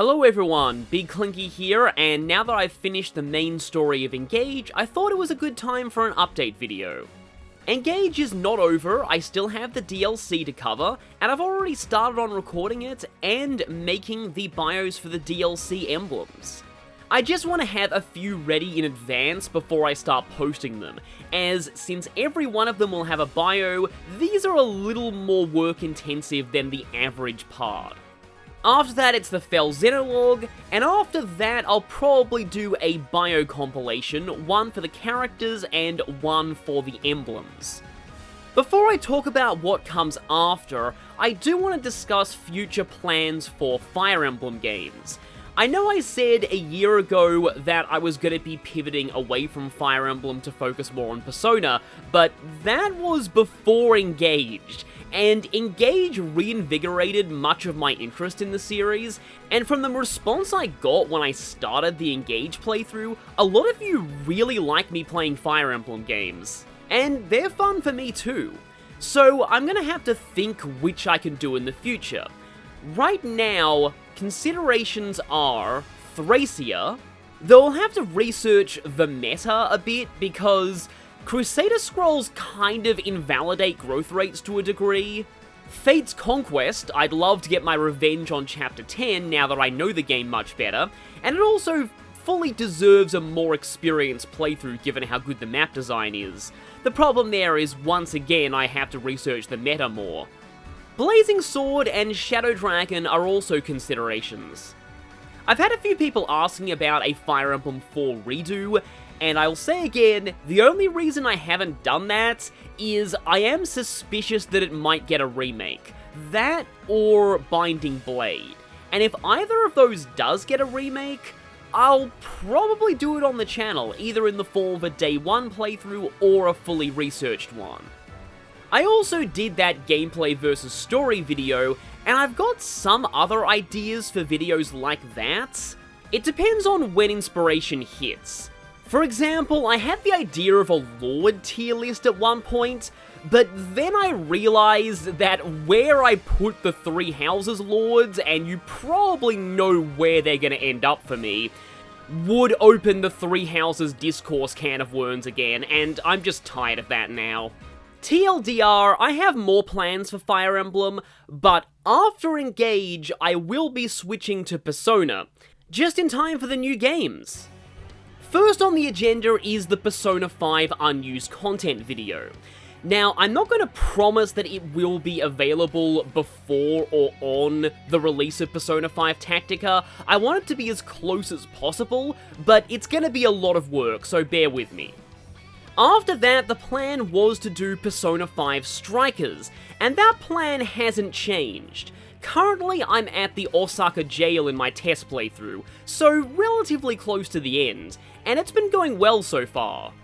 Hello everyone, Big Clinky here, and now that I've finished the main story of Engage, I thought it was a good time for an update video. Engage is not over, I still have the DLC to cover, and I've already started on recording it and making the bios for the DLC emblems. I just want to have a few ready in advance before I start posting them, as since every one of them will have a bio, these are a little more work intensive than the average part. After that, it's the Fell Xenologue, and after that, I'll probably do a bio compilation, one for the characters and one for the emblems. Before I talk about what comes after, I do want to discuss future plans for Fire Emblem games. I know I said a year ago that I was going to be pivoting away from Fire Emblem to focus more on Persona, but that was before Engaged. And Engage reinvigorated much of my interest in the series, and from the response I got when I started the Engage playthrough, a lot of you really like me playing Fire Emblem games. And they're fun for me too. So I'm gonna have to think which I can do in the future. Right now, considerations are Thracia, though I'll have to research the meta a bit because Crusader Scrolls kind of invalidate growth rates to a degree. Fate's Conquest, I'd love to get my revenge on Chapter 10 now that I know the game much better, and it also fully deserves a more experienced playthrough given how good the map design is. The problem there is, once again, I have to research the meta more. Blazing Sword and Shadow Dragon are also considerations. I've had a few people asking about a Fire Emblem 4 redo, and I'll say again, the only reason I haven't done that is I am suspicious that it might get a remake. That or Binding Blade. And if either of those does get a remake, I'll probably do it on the channel, either in the form of a day one playthrough or a fully researched one. I also did that gameplay versus story video, and I've got some other ideas for videos like that. It depends on when inspiration hits. For example, I had the idea of a Lord tier list at one point, but then I realized that where I put the Three Houses Lords, and you probably know where they're gonna end up for me, would open the Three Houses discourse can of worms again, and I'm just tired of that now. TLDR, I have more plans for Fire Emblem, but after Engage, I will be switching to Persona, just in time for the new games. First on the agenda is the Persona 5 Unused content video. Now, I'm not going to promise that it will be available before or on the release of Persona 5 Tactica. I want it to be as close as possible, but it's going to be a lot of work, so bear with me. After that, the plan was to do Persona 5 Strikers, and that plan hasn't changed. Currently, I'm at the Osaka jail in my test playthrough, so relatively close to the end, and it's been going well so far.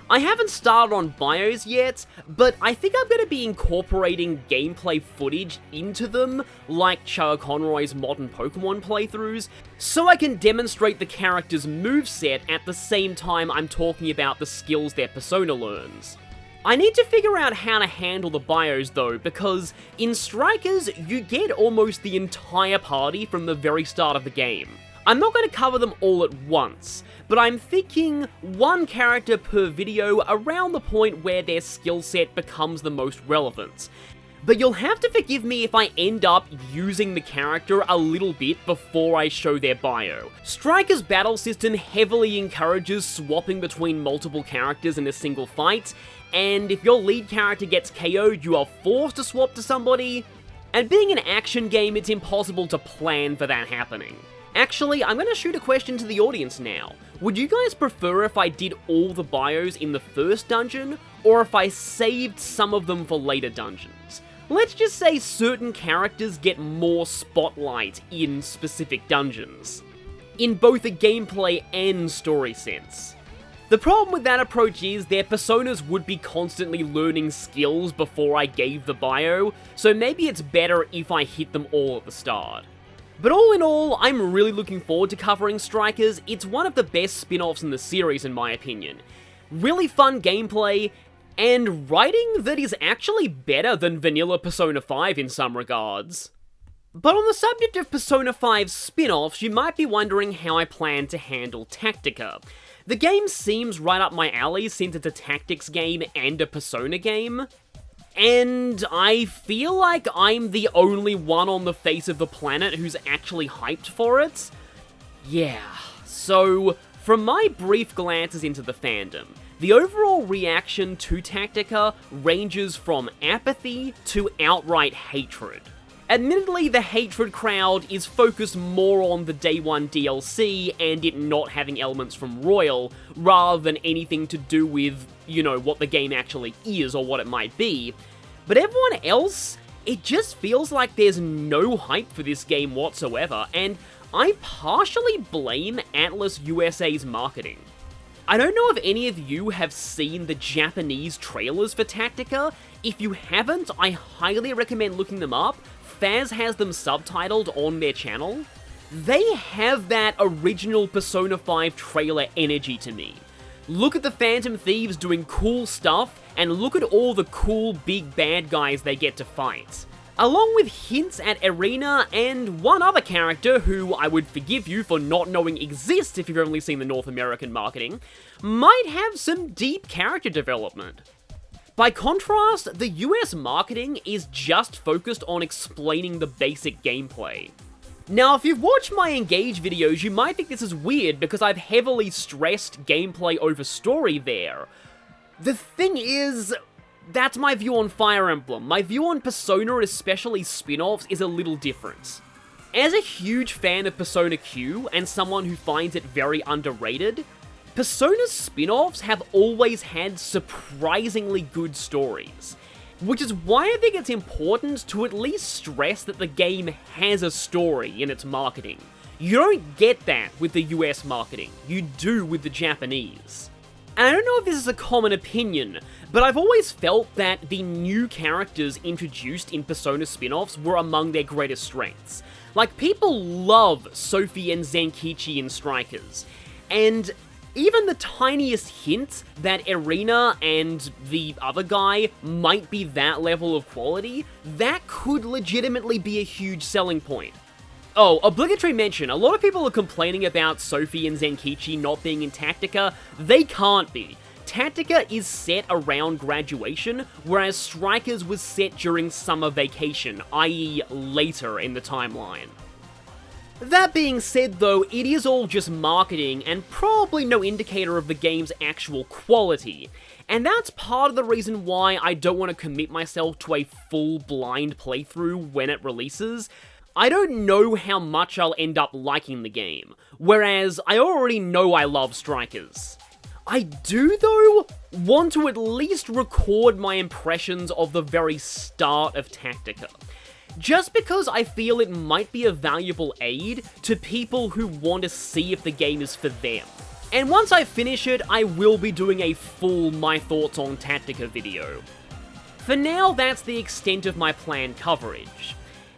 I haven't started on bios yet, but I think I'm going to be incorporating gameplay footage into them, like Chugga Conroy's modern Pokemon playthroughs, so I can demonstrate the character's moveset at the same time I'm talking about the skills their persona learns. I need to figure out how to handle the bios though, because in Strikers, you get almost the entire party from the very start of the game. I'm not going to cover them all at once, but I'm thinking one character per video around the point where their skill set becomes the most relevant. But you'll have to forgive me if I end up using the character a little bit before I show their bio. Striker's battle system heavily encourages swapping between multiple characters in a single fight, and if your lead character gets KO'd, you are forced to swap to somebody. And being an action game, it's impossible to plan for that happening. Actually, I'm going to shoot a question to the audience now. Would you guys prefer if I did all the bios in the first dungeon, or if I saved some of them for later dungeons? Let's just say certain characters get more spotlight in specific dungeons, in both a gameplay and story sense. The problem with that approach is their personas would be constantly learning skills before I gave the bio, so maybe it's better if I hit them all at the start. But all in all, I'm really looking forward to covering Strikers. It's one of the best spin-offs in the series in my opinion. Really fun gameplay, and writing that is actually better than vanilla Persona 5 in some regards. But on the subject of Persona 5 spin-offs, you might be wondering how I plan to handle Tactica. The game seems right up my alley since it's a tactics game and a Persona game, and I feel like I'm the only one on the face of the planet who's actually hyped for it. Yeah, so from my brief glances into the fandom, the overall reaction to Tactica ranges from apathy to outright hatred. Admittedly, the hatred crowd is focused more on the Day 1 DLC and it not having elements from Royal, rather than anything to do with, what the game actually is or what it might be. But everyone else, it just feels like there's no hype for this game whatsoever, and I partially blame Atlus USA's marketing. I don't know if any of you have seen the Japanese trailers for Tactica. If you haven't, I highly recommend looking them up. Faz has them subtitled on their channel. They have that original Persona 5 trailer energy to me. Look at the Phantom Thieves doing cool stuff, and look at all the cool big bad guys they get to fight. Along with hints at Irina and one other character who I would forgive you for not knowing exists if you've only seen the North American marketing, might have some deep character development. By contrast, the US marketing is just focused on explaining the basic gameplay. Now, if you've watched my Engage videos, you might think this is weird because I've heavily stressed gameplay over story there. The thing is, that's my view on Fire Emblem. My view on Persona, especially spin-offs, is a little different. As a huge fan of Persona Q, and someone who finds it very underrated, Persona's spin-offs have always had surprisingly good stories. Which is why I think it's important to at least stress that the game has a story in its marketing. You don't get that with the US marketing, you do with the Japanese. And I don't know if this is a common opinion, but I've always felt that the new characters introduced in Persona spin-offs were among their greatest strengths. Like, people love Sophie and Zenkichi in Strikers, and even the tiniest hint that Irina and the other guy might be that level of quality, that could legitimately be a huge selling point. Oh, obligatory mention, a lot of people are complaining about Sophie and Zenkichi not being in Tactica. They can't be. Tactica is set around graduation, whereas Strikers was set during summer vacation, i.e. later in the timeline. That being said though, it is all just marketing and probably no indicator of the game's actual quality. And that's part of the reason why I don't want to commit myself to a full blind playthrough when it releases. I don't know how much I'll end up liking the game, whereas I already know I love Strikers. I do, though, want to at least record my impressions of the very start of Tactica, just because I feel it might be a valuable aid to people who want to see if the game is for them. And once I finish it, I will be doing a full My Thoughts on Tactica video. For now, that's the extent of my planned coverage.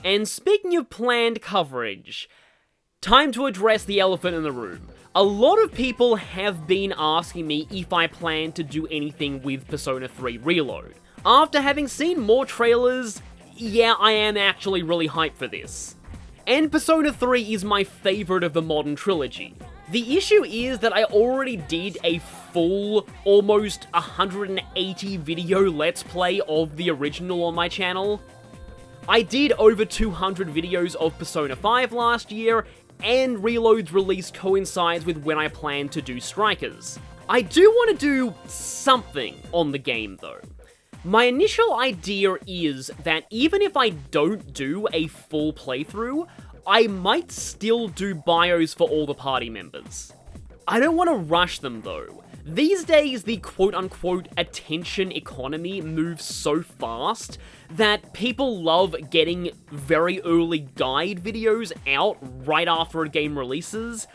And speaking of planned coverage, time to address the elephant in the room. A lot of people have been asking me if I plan to do anything with Persona 3 Reload. After having seen more trailers, yeah, I am actually really hyped for this. And Persona 3 is my favourite of the modern trilogy. The issue is that I already did a full, almost 180 video Let's Play of the original on my channel. I did over 200 videos of Persona 5 last year, and Reload's release coincides with when I plan to do Strikers. I do want to do something on the game though. My initial idea is that even if I don't do a full playthrough, I might still do bios for all the party members. I don't want to rush them though. These days, the quote-unquote attention economy moves so fast that people love getting very early guide videos out right after a game releases.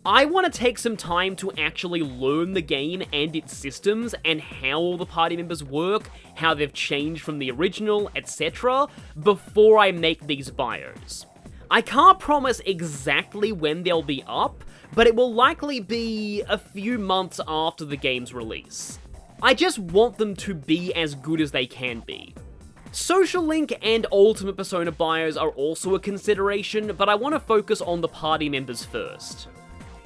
I want to take some time to actually learn the game and its systems and how all the party members work, how they've changed from the original, etc., before I make these bios. I can't promise exactly when they'll be up, but it will likely be a few months after the game's release. I just want them to be as good as they can be. Social Link and Ultimate Persona bios are also a consideration, but I want to focus on the party members first.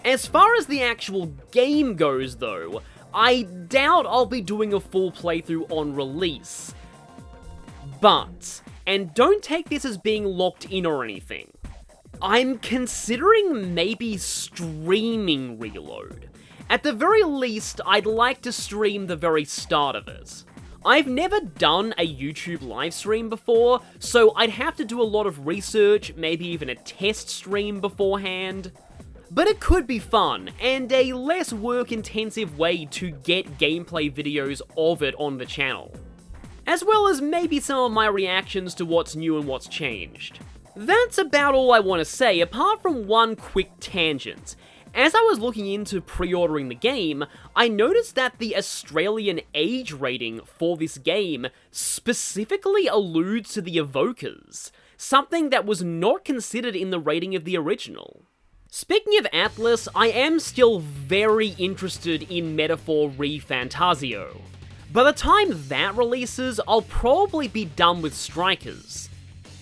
As far as the actual game goes though, I doubt I'll be doing a full playthrough on release. But, and don't take this as being locked in or anything, I'm considering maybe streaming Reload. At the very least, I'd like to stream the very start of it. I've never done a YouTube livestream before, so I'd have to do a lot of research, maybe even a test stream beforehand. But it could be fun, and a less work-intensive way to get gameplay videos of it on the channel. As well as maybe some of my reactions to what's new and what's changed. That's about all I want to say, apart from one quick tangent. As I was looking into pre-ordering the game, I noticed that the Australian age rating for this game specifically alludes to the Evokers, something that was not considered in the rating of the original. Speaking of Atlas, I am still very interested in Metaphor ReFantazio. By the time that releases, I'll probably be done with Strikers.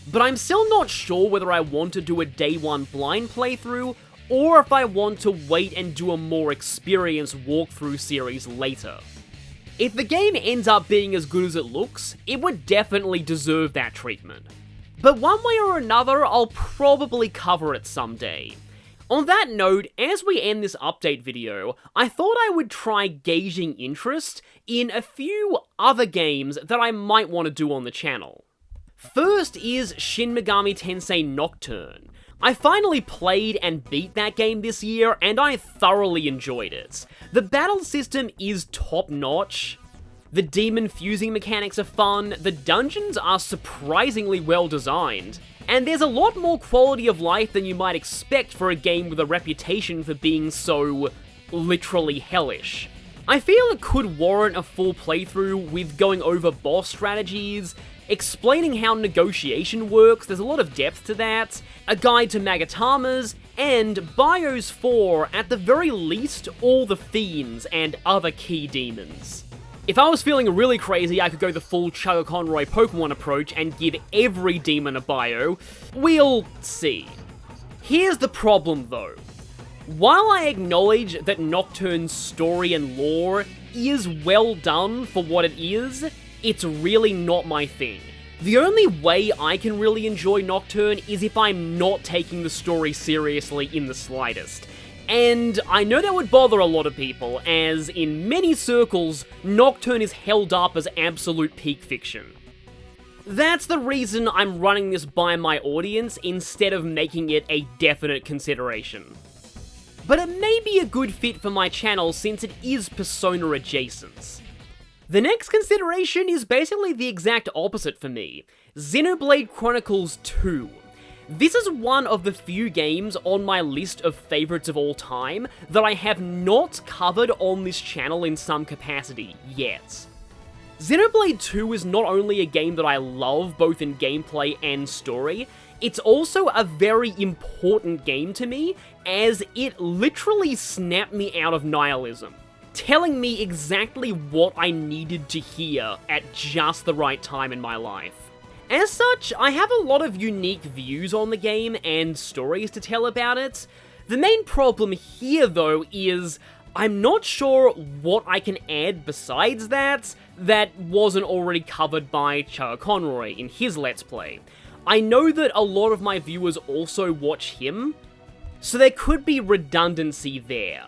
But I'm still not sure whether I want to do a day one blind playthrough, or if I want to wait and do a more experienced walkthrough series later. If the game ends up being as good as it looks, it would definitely deserve that treatment. But one way or another, I'll probably cover it someday. On that note, as we end this update video, I thought I would try gauging interest in a few other games that I might want to do on the channel. First is Shin Megami Tensei Nocturne. I finally played and beat that game this year, and I thoroughly enjoyed it. The battle system is top-notch, the demon fusing mechanics are fun, the dungeons are surprisingly well designed, and there's a lot more quality of life than you might expect for a game with a reputation for being so literally hellish. I feel it could warrant a full playthrough with going over boss strategies, explaining how negotiation works, there's a lot of depth to that, a guide to Magatamas, and BIOS 4, at the very least, all the fiends and other key demons. If I was feeling really crazy, I could go the full Chugga Conroy Pokemon approach and give every demon a bio. We'll see. Here's the problem though. While I acknowledge that Nocturne's story and lore is well done for what it is, it's really not my thing. The only way I can really enjoy Nocturne is if I'm not taking the story seriously in the slightest. And I know that would bother a lot of people, as in many circles, Nocturne is held up as absolute peak fiction. That's the reason I'm running this by my audience instead of making it a definite consideration. But it may be a good fit for my channel since it is Persona adjacent. The next consideration is basically the exact opposite for me, Xenoblade Chronicles 2. This is one of the few games on my list of favourites of all time that I have not covered on this channel in some capacity yet. Xenoblade 2 is not only a game that I love both in gameplay and story, it's also a very important game to me as it literally snapped me out of nihilism, telling me exactly what I needed to hear at just the right time in my life. As such, I have a lot of unique views on the game and stories to tell about it. The main problem here though is I'm not sure what I can add besides that wasn't already covered by Chugga Conroy in his Let's Play. I know that a lot of my viewers also watch him, so there could be redundancy there.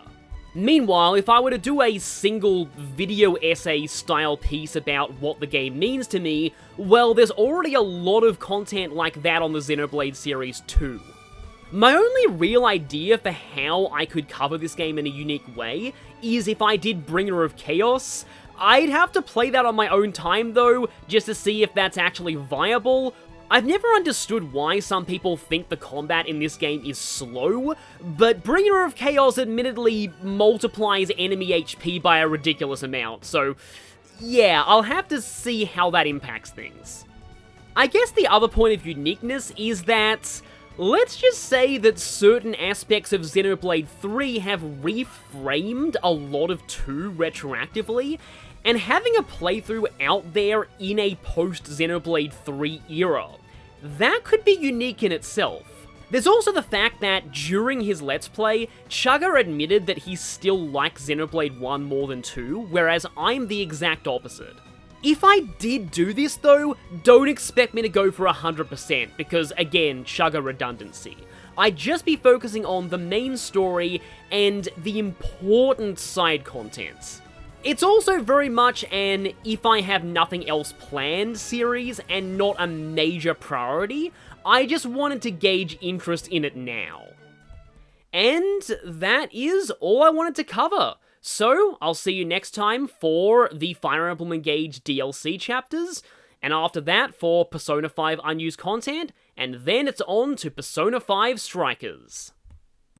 Meanwhile, if I were to do a single video essay style piece about what the game means to me, well, there's already a lot of content like that on the Xenoblade series too. My only real idea for how I could cover this game in a unique way is if I did Bringer of Chaos. I'd have to play that on my own time though, just to see if that's actually viable. I've never understood why some people think the combat in this game is slow, but Bringer of Chaos admittedly multiplies enemy HP by a ridiculous amount, so yeah, I'll have to see how that impacts things. I guess the other point of uniqueness is that, let's just say that certain aspects of Xenoblade 3 have reframed a lot of 2 retroactively, and having a playthrough out there in a post-Xenoblade 3 era, that could be unique in itself. There's also the fact that during his Let's Play, Chugga admitted that he still likes Xenoblade 1 more than 2, whereas I'm the exact opposite. If I did do this though, don't expect me to go for 100%, because again, Chugga redundancy. I'd just be focusing on the main story and the important side contents. It's also very much an if I have nothing else planned series and not a major priority. I just wanted to gauge interest in it now. And that is all I wanted to cover. So, I'll see you next time for the Fire Emblem Engage DLC chapters, and after that for Persona 5 Unused content, and then it's on to Persona 5 Strikers.